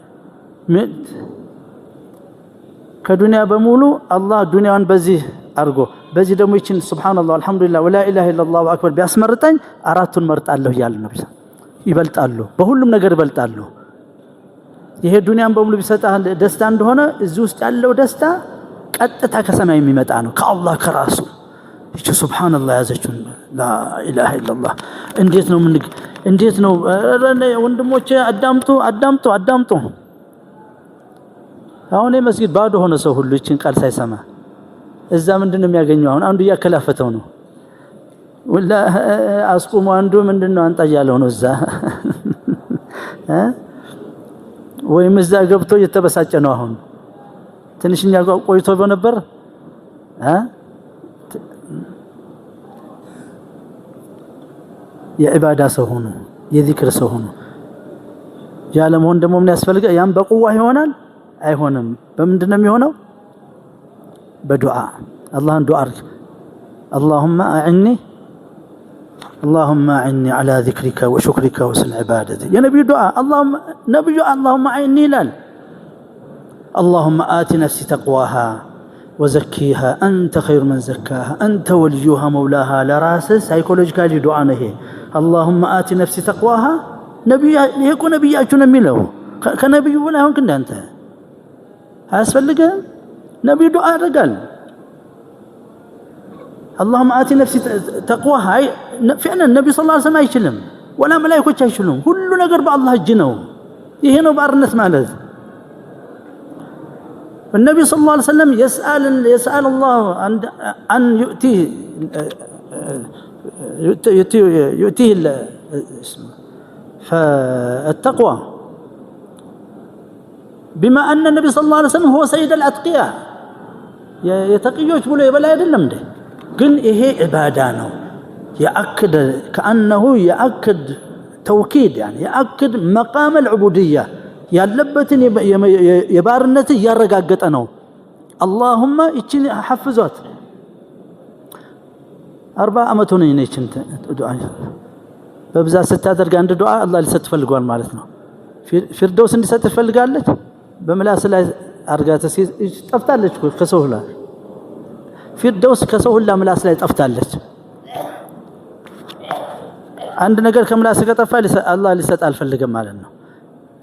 كدنيا بمولو الله دنيا بزيه أرجو بزي دمو يشين سبحان الله الحمد لله ولا إله إلا الله أكبر بأسمرتين أراتون مرت الله يا النبي يبلت الله بقولهم نجر بلت الله ይሄ ዱንያን በሙሉ ቢሰጣህ ደስታ እንደሆነ እዚህ ውስጥ ያለው ደስታ ቀጥታ ከሰማይ የሚመጣ ነው ከአላህ ከራሱ እቺ ሱብሃንአላህ ያዘችውን ላ ኢላሃ ኢላላህ እንዴት ነው ወንድሞቼ አዳምጡ አሁን መስጊድ ባዶ ሆነ ሰው ሁሉ እቺን ቃል ሳይሰማ እዛ ምንድነው የሚያገኘው አሁን አንዱ ያከላፈተው ነው ወላ አስቁሙ አንዱ ምንድነው አንጣ ያለው ነው እዛ ወይም እዛ ገብቶ እየተበሳጨ ነው አሁን ትንሽኛ ቆይቶ በነበር የዒባዳ ሰው ሆኖ የዚክር ሰው ሆኖ ያለመሆን ደግሞ ምን ያስፈልጋል ያን በቁዋ ይሆናል አይሆንም በምንድነው የሚሆነው በዱዓ አላህን ዱዓ አርግ اللهم أعني على ذكرك وشكرك وحسن عبادتك يا نبي دعاء اللهم أعني لال اللهم آت نفسي تقواها وزكيها أنت خير من زكاها أنت وليها مولاها لراسس سايكولوجيكالي دعاء نهي اللهم آت نفسي تقواها نبي يكون نبي أجنا ميله كنبي ولا هون كنا أنت هاسفلك نبي دعاء رجال اللهم آت نفسي تقواها فعلا النبي صلى الله عليه وسلم يشلم ولا ملائكة يشلون كل نجر بالله الجنو يهنا بارنس مالذ النبي صلى الله عليه وسلم يسأل الله أن يؤتيه فالتقوى بما أن النبي صلى الله عليه وسلم هو سيد الأتقياء يتقيوش بلو يبلا يدلم ده قل إيه عبادانه يأكد كأنه يأكد توكيد يعني يأكد مقام العبودية يلبتن يبارنتي يرقاقت أنه اللهم اتشني حفظات 4 أمتون ينيشن دعاء ببزا 6 درجة عند دعاء الله لست فلقوان مالتنا فردوس اللي ست فلقالك بملاس لا أرقات تفتالك كسوهلا فردوس كسوهلا ملاس لا تفتالك عند نجار كملاس كتفال الله لست الفلقة مالنا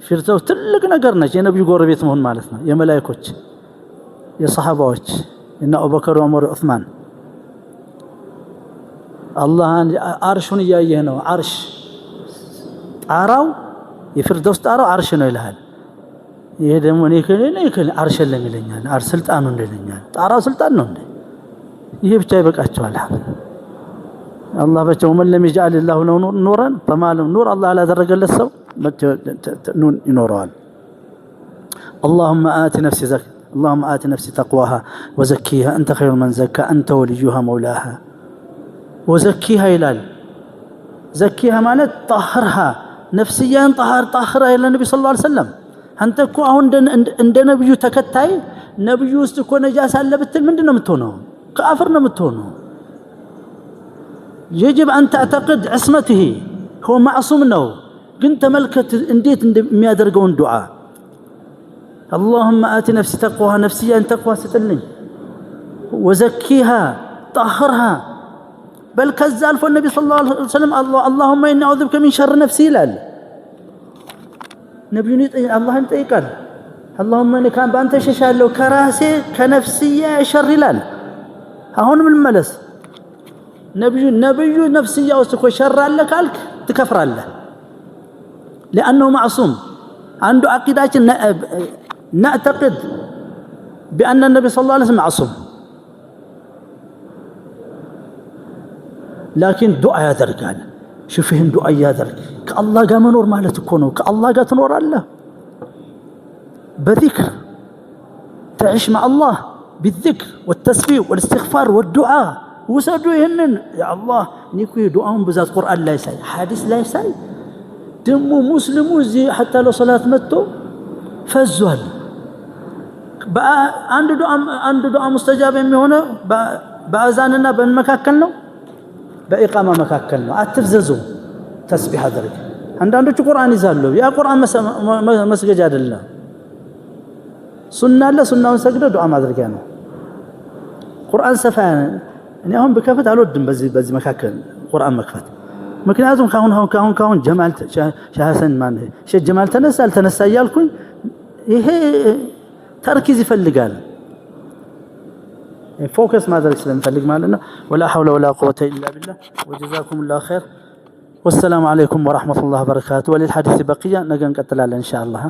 فردوس تلك نجارنا جينا بيجور بيت مهون مالتنا يا ملايكوش يا صحابوش إن أبو بكر وعمر وعثمان الله عرشون يجيهنا عرش عراو يفردوس عراو عرشنا إلهال يهدمون يكل عرش اللي مليان عرش سلطان لليان عراو سلطان نوني يبتاي بك أشوالها الله بچو من لم يجعل الله له نورا فما له نور الله على درجة للسو نون ينوران اللهم آت نفسي تقواها وزكيها أنت خير من زكى أنت وليها مولاها وزكيها إلال زكيها معنات طهرها نفسيا طهرها إلى النبي صلى الله عليه وسلم أنت كو عند نبي تكتاي نبي يستكو نجاسة لبتل من دنا متونه كافرنا متونه يجب أن تعتقد عصمته هو معصوم له كنت ملكة انديت ميادرقون دعاء اللهم آت نفسي تقواها نفسيا تقوى ستلني وزكيها طهرها بل كذال فالنبي صلى الله عليه وسلم اللهم إني أعوذ بك من شر نفسي لال نبي الله انت قال اللهم إني كان بأنت ششال لو كراسي كنفسية شر لال هون من الملس نبي نفسية وسكو شر لك قالك تكفر له لأنه معصوم عنده عقيدة نعتقد بأن النبي صلى الله عليه وسلم معصوم لكن دعاء يا درجال شوفهم دعاء يا درج كالله قام نور مالت تكونوا كالله قام تنور الله بذكر تعيش مع الله بالذكر والتسبيح والاستغفار والدعاء وسدوا يهنن يا الله نيكو دعاء بذات قرآن لا يساي حديث لا يساي دمو مسلمو زي حتى لو صلاة متو فزوال بقى عنده دعاء مستجاب يميونه بأذاننا بمكاكلنا بإقامة مكاكلنا أتفززو تسبيح درجة عندنا قرآن يزالو يا قرآن مسجد الله سنة لا سنة ونسجد دعاء ما درجانا قرآن سفان يعني هم بكفت على ودم بزي مكاكل قرآن مكفت مكنياتهم كهون جمال شهسن مان شي جمال تنسى يالكم ይሄ ተርኪዝ ይፈልጋል ፎከስ ማድረግ ስለምፈልግ ማለት ነው ولا حول ولا قوه الا بالله وجزاكم الله خير والسلام عليكم ورحمه الله وبركاته وللحديث بقيه ነገ እንቀጥላለን ان شاء الله